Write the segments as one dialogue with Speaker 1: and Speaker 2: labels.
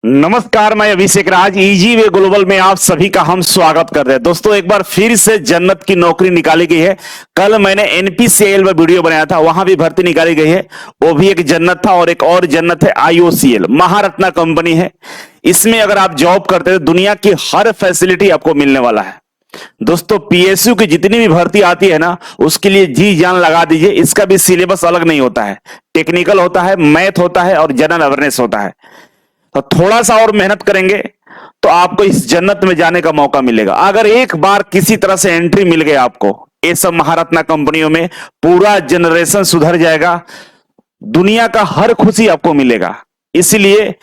Speaker 1: नमस्कार, मैं अभिषेक राज easy way global में आप सभी का हम स्वागत कर रहे हैं। दोस्तों, एक बार फिर से जन्नत की नौकरी निकाली गई है। कल मैंने एनपीसीआईएल में वीडियो बनाया था, वहां भी भर्ती निकाली गई है। वो भी एक जन्नत था और एक और जन्नत है आईओसीएल, महारत्ना कंपनी है। इसमें अगर आप जॉब करते हैं दुनिया की हर फैसिलिटी आपको मिलने वाला है। दोस्तों, पीएसयू की जितनी भी भर्ती आती है ना, उसके लिए जी जान लगा दीजिए। इसका भी सिलेबस अलग नहीं होता है, टेक्निकल होता है, मैथ होता है और जनरल अवेयरनेस होता है। तो थोड़ा सा और मेहनत करेंगे तो आपको इस जन्नत में जाने का मौका मिलेगा। अगर एक बार किसी तरह से एंट्री मिल गई आपको ये सब महारत्ना कंपनियों में, पूरा जनरेशन सुधर जाएगा। दुनिया का हर खुशी आपको मिलेगा। इसलिए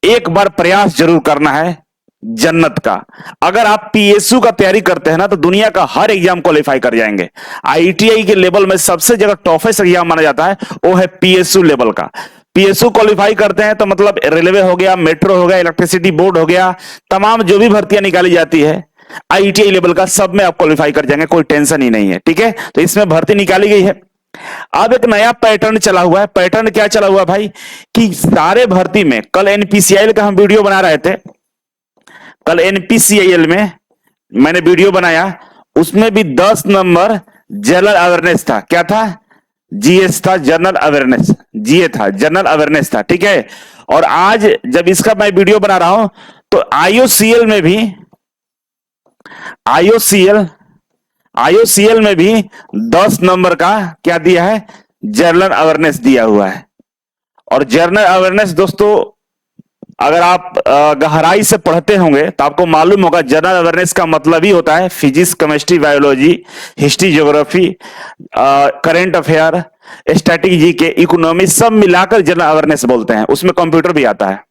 Speaker 1: एक बार प्रयास जरूर करना है जन्नत का। अगर आप पीएसयू का तैयारी करते हैं ना, तो दुनिया का हर एग्जाम क्वालिफाई कर जाएंगे। आईटीआई के लेवल में सबसे ज्यादा टफेस्ट एग्जाम माना जाता है, वो है पीएसयू लेवल का। पीएसयू क्वालिफाई करते हैं तो मतलब रेलवे हो गया, मेट्रो हो गया, इलेक्ट्रिसिटी बोर्ड हो गया, तमाम जो भी भर्तियां निकाली जाती है आईटीआई लेवल का, सब में आप क्वालिफाई कर जाएंगे, कोई टेंशन ही नहीं है। ठीक है, तो इसमें भर्ती निकाली गई है। अब एक नया पैटर्न चला हुआ है। पैटर्न क्या चला हुआ है भाई, कि सारे भर्ती में, कल एनपीसीआईएल का हम वीडियो बना रहे थे, कल एनपीसीआईएल में मैंने वीडियो बनाया, उसमें भी 10 नंबर जनरल अवेयरनेस था। क्या था? जीएस था, जनरल अवेयरनेस, जीए था, जनरल अवेयरनेस था। ठीक है, और आज जब इसका मैं वीडियो बना रहा हूं तो आईओसीएल में भी, आईओसीएल आईओसीएल में भी 10 नंबर का क्या दिया है, जनरल अवेयरनेस दिया हुआ है। और जनरल अवेयरनेस दोस्तों, अगर आप गहराई से पढ़ते होंगे तो आपको मालूम होगा जनरल अवेयरनेस का मतलब ही होता है physics, chemistry, biology, history, geography, current affair, static, GK, economy, सब मिलाकर जनरल अवेयरनेस बोलते हैं। उसमें कंप्यूटर भी आता है।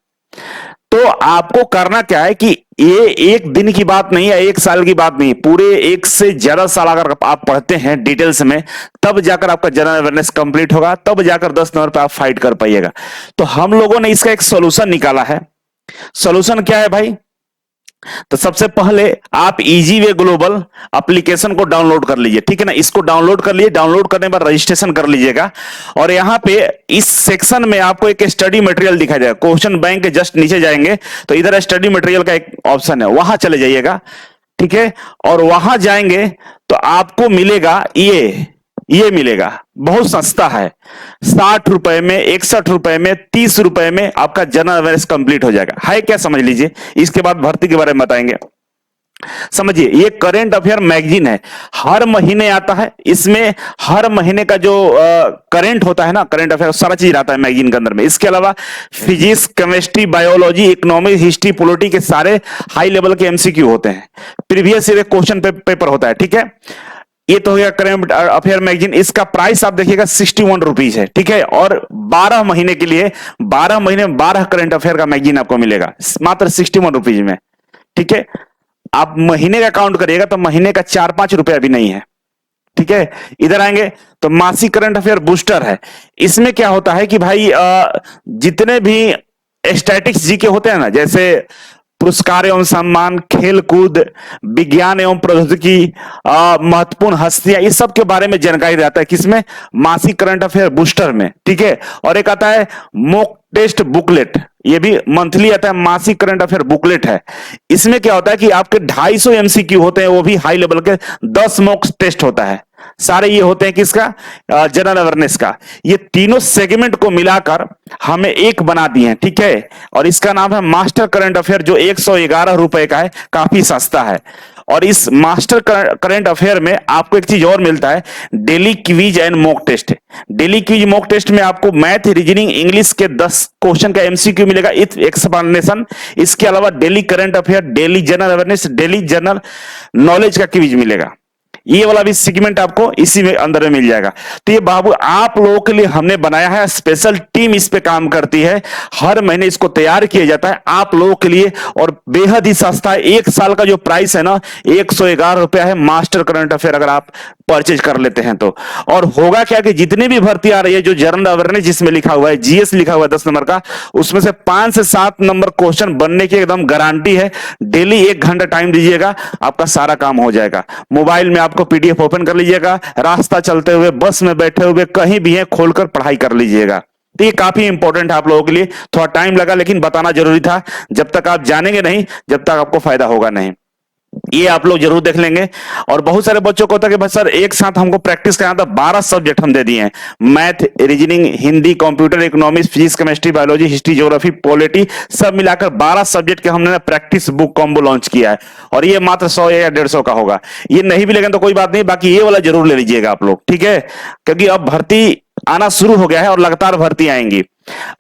Speaker 1: तो आपको करना क्या है कि ये एक दिन की बात नहीं है, एक साल की बात नहीं, पूरे 1 से ज्यादा साल अगर आप पढ़ते हैं डिटेल्स में, तब जाकर आपका जनरल अवेयरनेस कंप्लीट होगा, तब जाकर 10 नंबर पर आप फाइट कर पाइएगा। तो हम लोगों ने इसका एक सॉल्यूशन निकाला है। सॉल्यूशन क्या है भाई? तो सबसे पहले आप इजी वे ग्लोबल एप्लीकेशन को डाउनलोड कर लीजिए। ठीक है ना, इसको डाउनलोड कर लीजिए। डाउनलोड करने के बाद रजिस्ट्रेशन कर लीजिएगा। और यहां पे इस सेक्शन में आपको एक स्टडी मटेरियल दिखाई देगा। क्वेश्चन बैंक के जस्ट नीचे जाएंगे तो इधर स्टडी मटेरियल का एक ऑप्शन है, वहां चले जाइएगा। ठीक है, और वहां जाएंगे तो आपको मिलेगा ये मिलेगा, बहुत सस्ता है। 60 रुपए में, 61 रुपए में, 30 रुपए में आपका जनरल अवेयरनेस कंप्लीट हो जाएगा। है क्या, समझ लीजिए। इसके बाद भर्ती के बारे में बताएंगे। समझिए, ये करंट अफेयर मैगजीन है, हर महीने आता है। इसमें हर महीने का जो करंट होता है ना, करंट अफेयर, सारा चीज आता है मैगजीन के अंदर में। इसके अलावा physics, chemistry, biology, economy, history, polity के सारे हाई लेवल के एमसीक्यू होते हैं। प्रीवियस ईयर क्वेश्चन पेपर होता है। ठीक है, ये तो हो गया करंट अफेयर मैगजीन। इसका प्राइस आप देखिएगा 61 रुपीज है। ठीक है, और 12 महीने के लिए, 12 महीने में 12 करंट अफेयर का मैगजीन आपको मिलेगा मात्र 61 रुपीज में। ठीक है, आप महीने का काउंट करिएगा तो महीने का 4-5 रुपया भी नहीं है। ठीक है, इधर आएंगे तो मासिक करंट अफेयर बूस्टर है। इसमें क्या होता है कि भाई जितने भी स्टैटिक्स जीके होते हैं ना, जैसे पुरस्कार एवं सम्मान, खेल कूद, विज्ञान एवं प्रौद्योगिकी, महत्वपूर्ण हस्तियां, इस सब के बारे में जानकारी रहता है। किसमें? मासिक करंट अफेयर बूस्टर में। ठीक है, और एक आता है मॉक टेस्ट बुकलेट, ये भी मंथली आता है, मासिक करंट अफेयर बुकलेट है। इसमें क्या होता है कि आपके 250 एमसीक्यू होते हैं, वो भी हाई लेवल के, 10 मॉक टेस्ट होता है। सारे ये होते हैं किसका? जनरल अवेयरनेस का। ये तीनों सेगमेंट को मिलाकर हमें एक बना दिए हैं। ठीक है, और इसका नाम है मास्टर करंट अफेयर, जो 111 रुपए का है, काफी सस्ता है। और इस मास्टर करंट अफेयर में आपको एक चीज और मिलता है, daily quiz and mock test. Daily quiz mock test में आपको मैथ, रीजनिंग, इंग्लिश के 10 क्वेश्चन का एमसीक्यू मिलेगा, इथ एक्सप्लेनेशन। इसके अलावा daily current affair, daily general awareness, daily general knowledge का क्विज मिलेगा। ये वाला भी सेगमेंट आपको इसी में अंदर में मिल जाएगा। तो ये बाबू आप लोगों के लिए हमने बनाया है, स्पेशल टीम इस पे काम करती है। हर महीने इसको तैयार किया जाता है आप लोगों के लिए, और बेहद ही सस्ता है। 1 साल का जो प्राइस है ना, 111 रुपया है, मास्टर करंट अफेयर अगर आप परचेज कर लेते हैं तो। और होगा क्या कि जितने भी भर्ती आ रही है, जो जनरल अवेयरनेस जिसमें लिखा हुआ है, जीएस लिखा हुआ है 10 नंबर का, उसमें से 5 से 7 नंबर क्वेश्चन बनने की एकदम गारंटी है। डेली 1 घंटा टाइम दीजिएगा, आपका सारा काम हो जाएगा। मोबाइल में आपको पीडीएफ ओपन कर लीजिएगा, रास्ता चलते हुए, बस में बैठे हुए, कहीं भी है, खोलकर पढ़ाई कर लीजिएगा। तो ये काफी इंपॉर्टेंट है आप लोगों के लिए। थोड़ा टाइम लगा लेकिन बताना जरूरी था, जब तक आप जानेंगे नहीं जब तक आपको फायदा होगा नहीं। ये आप लोग जरूर देख लेंगे। और बहुत सारे बच्चों को होता है कि बस सर एक साथ हमको प्रैक्टिस करना था, 12 सब्जेक्ट हम दे दिए हैं, math, reasoning, Hindi, computer, economics, physics, chemistry, biology, history, geography, polity, सब मिलाकर 12 सब्जेक्ट के हमने प्रैक्टिस बुक कॉम्बो लॉन्च किया है। और ये मात्र 100 या 150 का होगा। ये नहीं भी लेंगे तो कोई बात नहीं, बाकी ये वाला जरूर ले लीजिएगा आप लोग, ठीक है, क्योंकि अब भर्ती आना शुरू हो गया है और लगातार भर्ती आएंगी।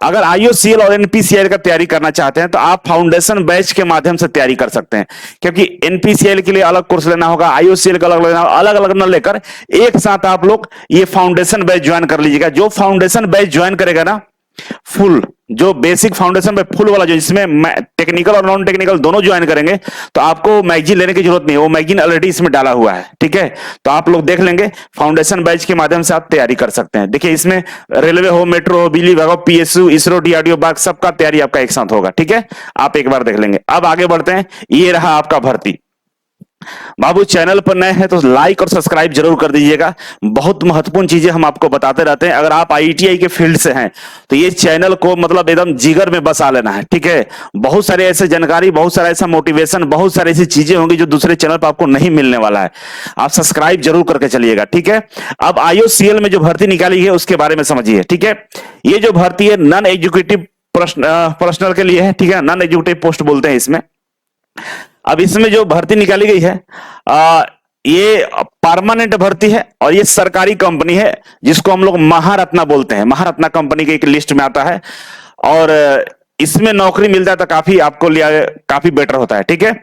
Speaker 1: अगर आईओसीएल और एनपीसीएल का तैयारी करना चाहते हैं तो आप फाउंडेशन बैच के माध्यम से तैयारी कर सकते हैं, क्योंकि एनपीसीएल के लिए अलग कोर्स लेना होगा, आईओसीएल का अलग लेना होगा, अलग अलग न लेकर एक साथ आप लोग ये फाउंडेशन बैच ज्वाइन कर लीजिएगा। जो फाउंडेशन बैच ज्वाइन करेगा ना, फुल जो बेसिक फाउंडेशन में फुल वाला, जो इसमें टेक्निकल और नॉन टेक्निकल दोनों ज्वाइन करेंगे, तो आपको मैगजीन लेने की जरूरत नहीं है, वो मैगजीन ऑलरेडी इसमें डाला हुआ है, ठीक है। तो आप लोग देख लेंगे, फाउंडेशन बैच के माध्यम से आप तैयारी कर सकते हैं। देखिए इसमें रेलवे हो, मेट्रो हो, बिजली विभाग हो, पीएसयू, इसरो, डीआरडीओ, बाग, सबका तैयारी आपका एक साथ होगा, ठीक है। आप एक बार देख लेंगे। अब आगे बढ़ते हैं। ये रहा आपका भर्ती। बाबू चैनल पर नए हैं तो लाइक और सब्सक्राइब जरूर कर दीजिएगा। बहुत महत्वपूर्ण चीजें हम आपको बताते रहते हैं। अगर आप आईटीआई के फील्ड से हैं तो ये चैनल को मतलब एकदम जिगर में बसा लेना है, ठीक है। बहुत सारे ऐसे जानकारी, बहुत सारा ऐसा मोटिवेशन, बहुत सारी ऐसी चीजें होंगी जो दूसरे चैनल पर आपको नहीं मिलने वाला है। आप सब्सक्राइब जरूर करके चलिएगा, ठीक है। अब आईओसीएल में जो भर्ती निकाली है उसके बारे में समझिए, ठीक है। ये जो भर्ती है नॉन एग्जीक्यूटिव पर्सनल के लिए है, ठीक है, नॉन एग्जीक्यूटिव पोस्ट बोलते हैं इसमें। अब इसमें जो भर्ती निकाली गई है ये परमानेंट भर्ती है और ये सरकारी कंपनी है जिसको हम लोग महारत्ना बोलते हैं। महारत्ना कंपनी के एक लिस्ट में आता है और इसमें नौकरी मिल जाए तो काफी आपको लिए काफी बेटर होता है, ठीक है।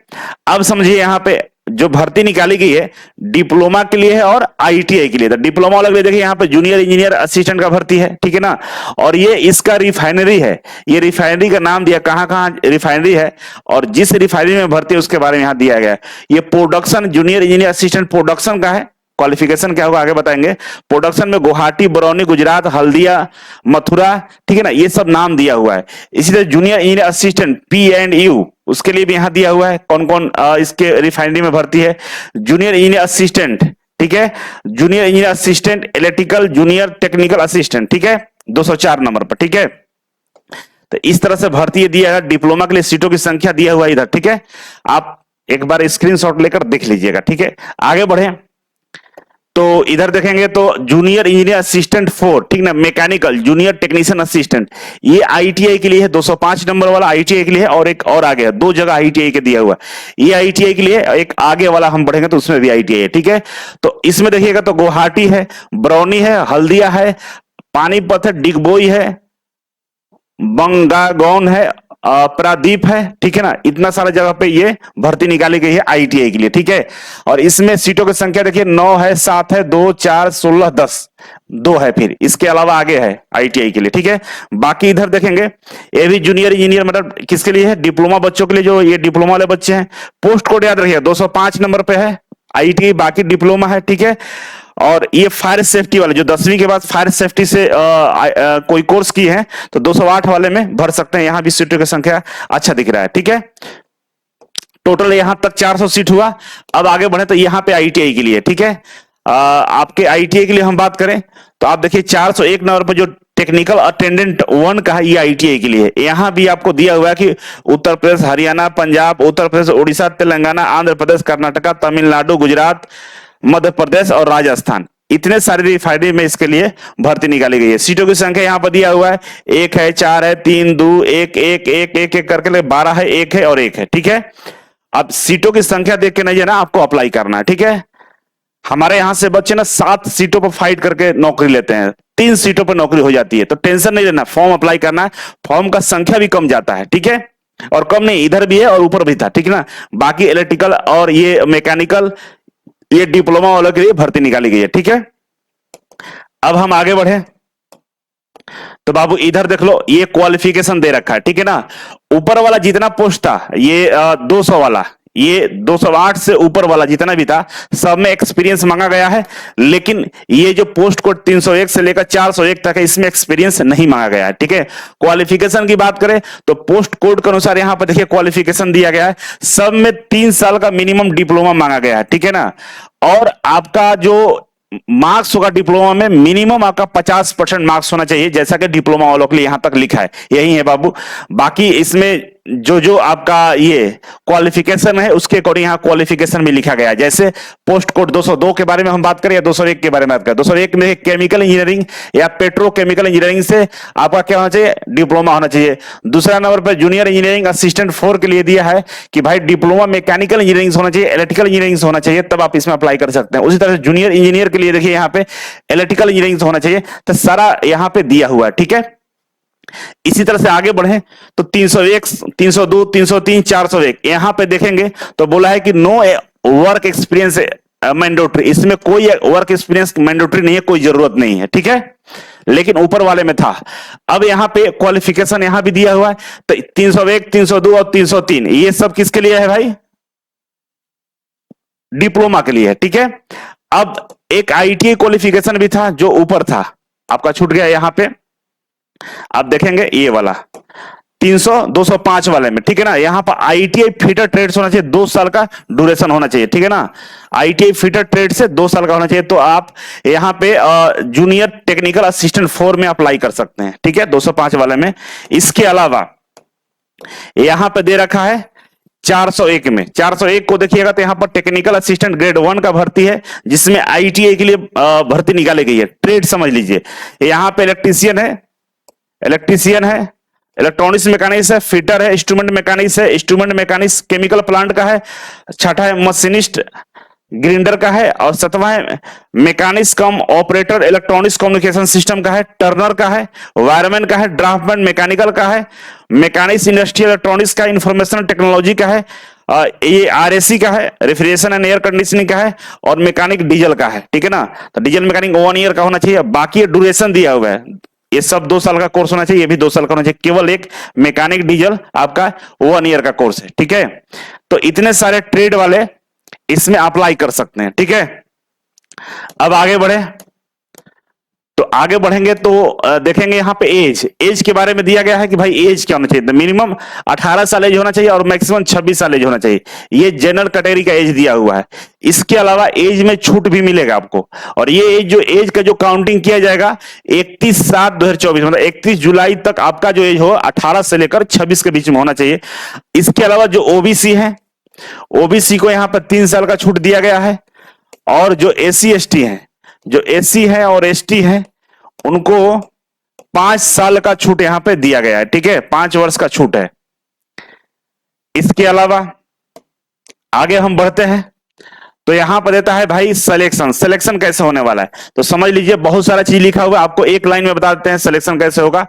Speaker 1: अब समझिए यहाँ पे जो भर्ती निकाली गई है डिप्लोमा के लिए है और आईटीआई के लिए। तो डिप्लोमा वाले देखिए यहाँ पे जूनियर इंजीनियर असिस्टेंट का भर्ती है, ठीक है ना। और ये इसका रिफाइनरी है, ये रिफाइनरी का नाम दिया, कहाँ कहाँ रिफाइनरी है और जिस रिफाइनरी में भर्ती है उसके बारे में यहाँ दिया गया है। ये production junior engineer assistant production का है। क्वालिफिकेशन क्या होगा आगे बताएंगे। प्रोडक्शन में गुवाहाटी, बरौनी, गुजरात, हल्दिया, मथुरा, ठीक है ना, ये सब नाम दिया हुआ है। इसी तरह जूनियर इंजीनियर असिस्टेंट P&U उसके लिए भी यहां दिया हुआ है कौन कौन इसके रिफाइनरी में भर्ती है। जूनियर इंजीनियर असिस्टेंट, ठीक है, junior engineer assistant electrical, junior technical assistant, ठीक है, 204 नंबर पर, ठीक है। तो इस तरह से भर्ती दिया है। डिप्लोमा के लिए सीटों की संख्या दिया हुआ इधर, ठीक है। आप एक बार स्क्रीनशॉट लेकर देख लीजिएगा, ठीक है। आगे बढ़े तो इधर देखेंगे तो जूनियर इंजीनियर असिस्टेंट 4, ठीक ना, मैकेनिकल जूनियर टेक्नीशियन असिस्टेंट, ये आईटीआई के लिए है, 205 नंबर वाला आईटीआई के लिए है। और एक और आगे है, दो जगह आईटीआई के दिया हुआ, ये आईटीआई के लिए, एक आगे वाला हम बढ़ेंगे तो उसमें भी आईटीआई है, ठीक है। तो इसमें देखिएगा तो गुवाहाटी है, बरौनी है, हल्दिया है, पानीपत है, डिगबोई है, बंगागौन है, प्रादीप है, ठीक है ना। इतना सारा जगह पे ये भर्ती निकाली गई है आईटीआई के लिए, ठीक है। और इसमें सीटों की संख्या देखिए 9 है, 7 है, 2, 4, 16, 10, 2 है, फिर इसके अलावा आगे है आईटीआई के लिए, ठीक है। बाकी इधर देखेंगे ये भी जूनियर इंजीनियर मतलब किसके लिए है, डिप्लोमा बच्चों के लिए, जो ये डिप्लोमा वाले बच्चे हैं। पोस्ट कोड याद रखिए 205 नंबर पे है आईटीआई, बाकी डिप्लोमा है, ठीक है। और ये फायर सेफ्टी वाले जो 10वीं के बाद फायर सेफ्टी से कोई कोर्स की है तो 208 वाले में भर सकते हैं। यहां भी सीटों की संख्या अच्छा दिख रहा है, ठीक है। टोटल यहां तक 400 सीट हुआ। अब आगे बढ़े तो यहां पे आईटीआई के लिए, ठीक है। आपके आईटीआई के लिए हम बात करें तो आप देखिए 401 नंबर पर जो टेक्निकल अटेंडेंट 1 का है, ये आईटीआई के लिए। यहां भी आपको दिया हुआ है कि उत्तर प्रदेश, हरियाणा, पंजाब, उत्तर प्रदेश, उड़ीसा, तेलंगाना, आंध्र प्रदेश, कर्नाटका, तमिलनाडु, गुजरात, मध्य प्रदेश और राजस्थान, इतने सारे रिफाइनरी में इसके लिए भर्ती निकाली गई है। सीटों की संख्या यहां पर दिया हुआ है, 1 है, 4 है, 3, 2, 1, 1, 1, 1, 1 करके 12 है, 1 है और 1 है, ठीक है। अब सीटों की संख्या देख के नहीं है ना आपको अप्लाई करना है, ठीक है। हमारे यहां से बच्चे ना 7 सीटों पर फाइट करके नौकरी लेते हैं, 3 सीटों पर नौकरी हो जाती है। तो टेंशन नहीं लेना, फॉर्म अप्लाई करना है, फॉर्म का संख्या भी कम जाता है, ठीक है। और कम नहीं, इधर भी है और ऊपर भी था, ठीक है ना। बाकी इलेक्ट्रिकल और ये मैकेनिकल, ये डिप्लोमा वालों के लिए भर्ती निकाली गई है, ठीक है। अब हम आगे बढ़े तो बाबू इधर देख लो, ये क्वालिफिकेशन दे रखा है, ठीक है ना। ऊपर वाला जितना पोस्ट था ये 200 वाला, ये 208 से ऊपर वाला जितना भी था सब में एक्सपीरियंस मांगा गया है। लेकिन ये जो पोस्ट कोड 301 से लेकर 401 तक है, इसमें एक्सपीरियंस नहीं मांगा गया है, ठीक है। क्वालिफिकेशन की बात करें तो पोस्ट कोड के अनुसार यहां पर देखिए क्वालिफिकेशन दिया गया है, सब में 3 साल का मिनिमम डिप्लोमा मांगा गया है, ठीक है ना। और आपका जो मार्क्स होगा डिप्लोमा में मिनिमम आपका 50% मार्क्स होना चाहिए, जैसा कि डिप्लोमा वालों के लिए यहां तक लिखा है, यही है बाबू। बाकी इसमें जो जो आपका ये क्वालिफिकेशन है उसके अकॉर्डिंग यहां क्वालिफिकेशन भी लिखा गया है। जैसे पोस्ट कोड 202 के बारे में हम बात करें या 201 के बारे में बात करें, 201 में केमिकल इंजीनियरिंग या पेट्रोकेमिकल इंजीनियरिंग से आपका क्या होना चाहिए, डिप्लोमा होना चाहिए। दूसरा नंबर पर जूनियर इंजीनियरिंग असिस्टेंट 4 के लिए दिया है कि भाई डिप्लोमा मैकेनिकल इंजीनियरिंग होना चाहिए, इलेक्ट्रिकल इंजीनियरिंग होना चाहिए, तब आप इसमें अप्लाई कर सकते हैं। उसी तरह से जूनियर इंजीनियर के लिए देखिए यहाँ पे इलेक्ट्रिकल इंजीनियरिंग होना चाहिए, तो सारा यहाँ पे दिया हुआ है, ठीक है। इसी तरह से आगे बढ़े तो 301, 302, 303, 401 यहां पे देखेंगे तो बोला है कि नो वर्क एक्सपीरियंस मैंडेटरी, इसमें कोई वर्क एक्सपीरियंस मैंडेटरी नहीं है, कोई जरूरत नहीं है, ठीक है, लेकिन ऊपर वाले में था। अब यहां पे क्वालिफिकेशन यहां भी दिया हुआ है, तो 301, 302 और 303 ये सब किसके लिए है भाई, डिप्लोमा के लिए है, ठीक है। अब एक आईटीआई क्वालिफिकेशन भी था जो ऊपर था, आपका छूट गया यहां पे। आप देखेंगे ये वाला 300 205 वाले में, ठीक है ना, यहां पर आईटीआई फिटर ट्रेड्स होना चाहिए, 2 साल का ड्यूरेशन होना चाहिए, ठीक है ना। आईटीआई फिटर ट्रेड से 2 साल का होना चाहिए, तो आप यहां पे जूनियर टेक्निकल असिस्टेंट 4 में अप्लाई कर सकते हैं, ठीक है, 205 वाले में। इसके अलावा यहां पे दे रखा है 401 में, 401 को देखिएगा तो यहां पर टेक्निकल असिस्टेंट ग्रेड 1 का भर्ती है, जिसमें आईटीआई के लिए भर्ती निकाली गई है, ट्रेड समझ लीजिए। यहां पे इलेक्ट्रीशियन है, इलेक्ट्रॉनिक्स मैकेनिक्स है, फिटर है, इंस्ट्रूमेंट मैकेनिक्स है, इंस्ट्रूमेंट मैकेनिक्स केमिकल प्लांट का है, छठा है मशीनिस्ट ग्राइंडर का है, और सातवां है मैकेनिक्स कम ऑपरेटर इलेक्ट्रॉनिक्स कम्युनिकेशन सिस्टम का है, टर्नर का है, वायरमैन का है, ड्राफ्टमैन मैकेनिकल का है, मैकेनिक्स इंडस्ट्रियल इलेक्ट्रॉनिक्स का, इंफॉर्मेशन टेक्नोलॉजी का है, ये आरएसी का है, रेफ्रिजरेशन एंड एयर कंडीशनिंग का है, और मैकेनिक डीजल का है, ठीक है ना। तो डीजल मैकेनिक 1 ईयर का होना चाहिए। बाकी ड्यूरेशन दिया हुआ है, ये सब 2 साल का कोर्स होना चाहिए, ये भी 2 साल का होना चाहिए। केवल एक मैकेनिक डीजल आपका 1 ईयर का कोर्स है, ठीक है। तो इतने सारे ट्रेड वाले इसमें अप्लाई कर सकते हैं, ठीक है। अब आगे बढ़े तो आगे बढ़ेंगे तो देखेंगे यहां पे एज के बारे में दिया गया है कि भाई एज क्या होना चाहिए, मिनिमम 18 साल एज होना चाहिए और मैक्सिमम 26 साल एज होना चाहिए, ये जनरल कैटेगरी का एज दिया हुआ है। इसके अलावा एज में छूट भी मिलेगा आपको, और ये एज का जो काउंटिंग किया जाएगा 31/7/2024 मतलब 31 जुलाई तक आपका जो एज हो 18 से लेकर 26 के बीच में होना चाहिए। इसके अलावा जो ओबीसी है, ओबीसी को यहां पर 3 साल का छूट दिया गया है, और जो एससी एसटी है, जो एससी है और एसटी है उनको 5 साल का छूट यहां पे दिया गया है, ठीक है, 5 वर्ष का छूट है। इसके अलावा आगे हम बढ़ते हैं तो यहां पर देता है भाई सिलेक्शन कैसे होने वाला है, तो समझ लीजिए बहुत सारा चीज लिखा हुआ है, आपको एक लाइन में बता देते हैं सिलेक्शन कैसे होगा।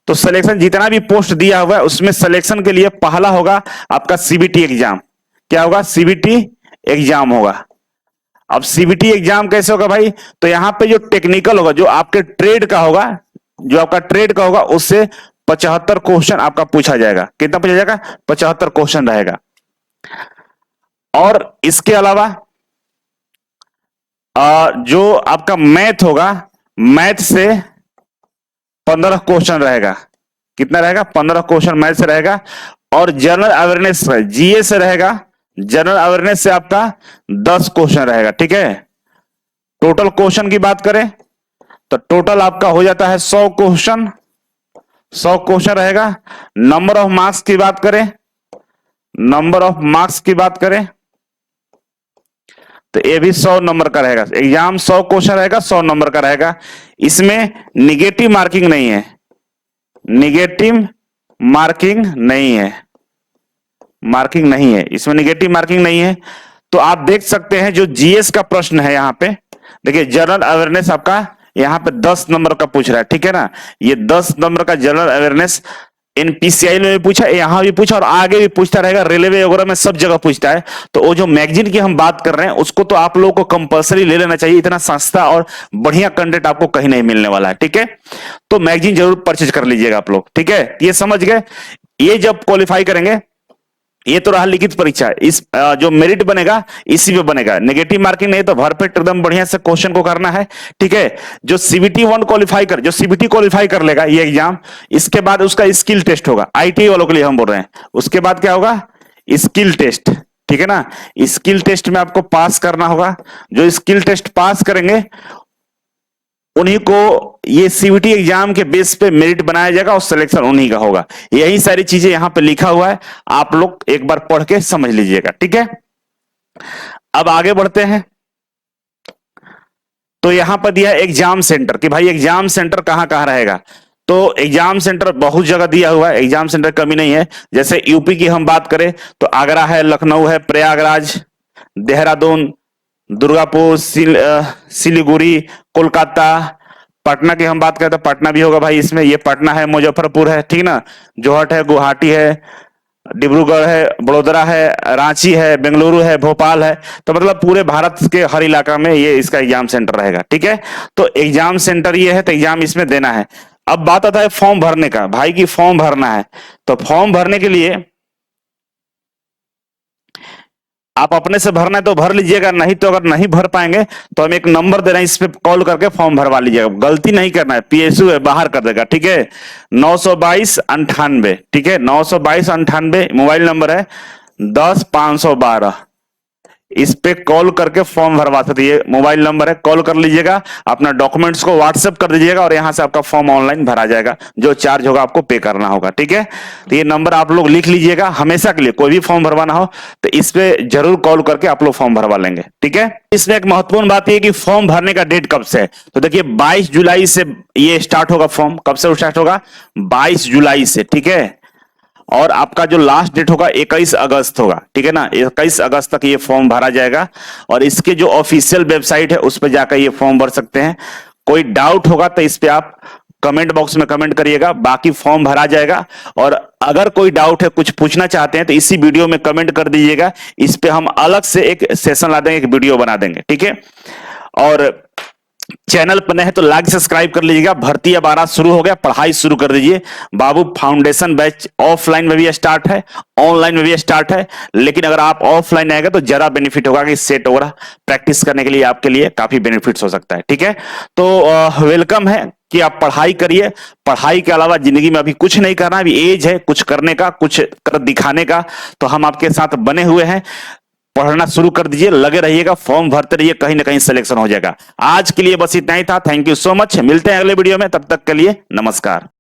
Speaker 1: तो सिलेक्शन जितना भी पोस्ट दिया हुआ है उसमें सिलेक्शन के लिए पहला होगा आपका सीबीटी एग्जाम। क्या होगा, सीबीटी एग्जाम होगा। अब सीबीटी एग्जाम कैसे होगा भाई, तो यहां पे जो टेक्निकल होगा, जो आपके ट्रेड का होगा, जो आपका ट्रेड का होगा उससे 75 क्वेश्चन आपका पूछा जाएगा। कितना पूछा जाएगा, 75 क्वेश्चन रहेगा। और इसके अलावा जो आपका मैथ होगा, मैथ से 15 क्वेश्चन रहेगा। कितना रहेगा, 15 क्वेश्चन मैथ से रहेगा। और जनरल अवेयरनेस जीए से रहेगा, जनरल अवेयरनेस से आपका 10 क्वेश्चन रहेगा, ठीक है। टोटल क्वेश्चन की बात करें तो टोटल आपका हो जाता है 100 क्वेश्चन, 100 क्वेश्चन रहेगा। नंबर ऑफ मार्क्स की बात करें, नंबर ऑफ मार्क्स की बात करें तो ये भी 100 नंबर का रहेगा। एग्जाम 100 क्वेश्चन रहेगा, 100 नंबर का रहेगा। इसमें निगेटिव मार्किंग नहीं है, निगेटिव मार्किंग नहीं है, मार्किंग नहीं है इसमें, निगेटिव मार्किंग नहीं है। तो आप देख सकते हैं जो जीएस का प्रश्न है यहां पे, देखिए जनरल अवेयरनेस आपका यहां पे 10 नंबर का पूछ रहा है, ठीक है ना। ये 10 नंबर का जनरल अवेयरनेस एनपीसीआई में भी पूछा, यहां भी पूछा और आगे भी पूछता रहेगा, रेलवे वगैरह में सब जगह पूछता है। तो वो जो मैगजीन की हम बात कर रहे हैं उसको तो आप लोगों को कंपलसरी ले लेना चाहिए, इतना सस्ता और बढ़िया कंटेंट आपको कहीं नहीं मिलने वाला है, ठीक है। तो मैगजीन जरूर परचेज कर लीजिएगा आप लोग, ठीक है। ये समझ गए, ये जब क्वालिफाई करेंगे, ये तो रहा लिखित परीक्षा, इस जो मेरिट बनेगा इसी पे बनेगा, नेगेटिव मार्किंग नहीं, तो भरपेट एकदम बढ़िया से क्वेश्चन को करना है, ठीक है। जो सीबीटी 1 क्वालिफाई कर, जो सीबीटी क्वालिफाई कर लेगा ये एग्जाम, इसके बाद उसका स्किल टेस्ट होगा, आईटी वालों के लिए हम बोल रहे हैं। उसके बाद क्या होगा, स्किल टेस्ट, ठीक है ना। स्किल टेस्ट में आपको पास करना होगा, जो स्किल टेस्ट पास करेंगे उन्हीं को ये सीयूटी एग्जाम के बेस पे मेरिट बनाया जाएगा और सिलेक्शन उन्हीं का होगा। यही सारी चीजें यहां पे लिखा हुआ है, आप लोग एक बार पढ़ के समझ लीजिएगा, ठीक है। अब आगे बढ़ते हैं। तो यहां पर दिया है एग्जाम सेंटर कि भाई एग्जाम सेंटर कहां कहां रहेगा। तो एग्जाम सेंटर बहुत जगह दिया हुआ है, एग्जाम सेंटर कमी नहीं है। जैसे यूपी की हम बात करें तो आगरा है, लखनऊ है, प्रयागराज, देहरादून, दुर्गापुर, सिलीगुड़ी, कोलकाता। पटना की हम बात करें तो पटना भी होगा भाई इसमें, ये पटना है, मुजफ्फरपुर है, ठीक ना, जोहट है, गुवाहाटी है, डिब्रूगढ़ है, बड़ोदरा है, रांची है, बेंगलुरु है, भोपाल है। तो मतलब पूरे भारत के हर इलाका में ये इसका एग्जाम सेंटर रहेगा, ठीक है। तो एग्जाम सेंटर ये है, तो एग्जाम इसमें देना है। अब बात आता है फॉर्म भरने का, भाई की फॉर्म भरना है। तो फॉर्म भरने के लिए आप अपने से भरना है तो भर लीजिएगा, नहीं तो अगर नहीं भर पाएंगे तो हम एक नंबर दे रहे हैं, इस पे कॉल करके फॉर्म भरवा लीजिएगा। गलती नहीं करना है, पीएसयू है बाहर कर देगा, ठीक है। 922 98, ठीक है, 922 98 मोबाइल नंबर है, 10 512। इस पे कॉल करके फॉर्म भरवा सकते, ये मोबाइल नंबर है, कॉल कर लीजिएगा, अपना डॉक्यूमेंट्स को व्हाट्सएप कर दीजिएगा और यहां से आपका फॉर्म ऑनलाइन भरा जाएगा, जो चार्ज होगा आपको पे करना होगा, ठीक है। तो ये नंबर आप लोग लिख लीजिएगा, हमेशा के लिए कोई भी फॉर्म भरवाना हो तो इस पे जरूर कॉल करके आप लोग फॉर्म भरवा लेंगे, ठीक है। इसमें एक महत्वपूर्ण बात यह कि फॉर्म भरने का डेट कब से है, तो देखिए 22 जुलाई से ये स्टार्ट होगा फॉर्म। कब से स्टार्ट होगा? 22 जुलाई से, ठीक है। और आपका जो लास्ट डेट होगा 21 अगस्त होगा, ठीक है ना। 21 अगस्त तक ये फॉर्म भरा जाएगा और इसके जो ऑफिशियल वेबसाइट है उस पर जाकर ये फॉर्म भर सकते हैं। कोई डाउट होगा तो इस पे आप कमेंट बॉक्स में कमेंट करिएगा, बाकी फॉर्म भरा जाएगा। और अगर कोई डाउट है, कुछ पूछना चाहते हैं तो इसी वीडियो में कमेंट कर दीजिएगा, इस पे हम अलग से एक सेशन ला देंगे, एक वीडियो बना देंगे, ठीक है। और चैनल पर नए हैं तो लाइक सब्सक्राइब कर लीजिएगा। भर्ती अब आना शुरू हो गया, पढ़ाई शुरू कर दीजिए। बाबू फाउंडेशन बैच ऑफलाइन में भी स्टार्ट है, ऑनलाइन में भी स्टार्ट है, लेकिन अगर आप ऑफलाइन आएंगे तो ज्यादा बेनिफिट होगा कि सेट वगैरह प्रैक्टिस करने के लिए आपके लिए काफी बेनिफिट्स हो सकता है, ठीक है। तो वेलकम है कि आप पढ़ाई करिए। पढ़ाई के अलावा जिंदगी में अभी कुछ नहीं करना, अभी एज है कुछ करने का, कुछ कर दिखाने का, तो हम आपके साथ बने हुए हैं। पढ़ना शुरू कर दीजिए, लगे रहिएगा, फॉर्म भरते रहिए, कहीं ना कहीं सिलेक्शन हो जाएगा। आज के लिए बस इतना ही था, थैंक यू सो मच, मिलते हैं अगले वीडियो में, तब तक के लिए नमस्कार।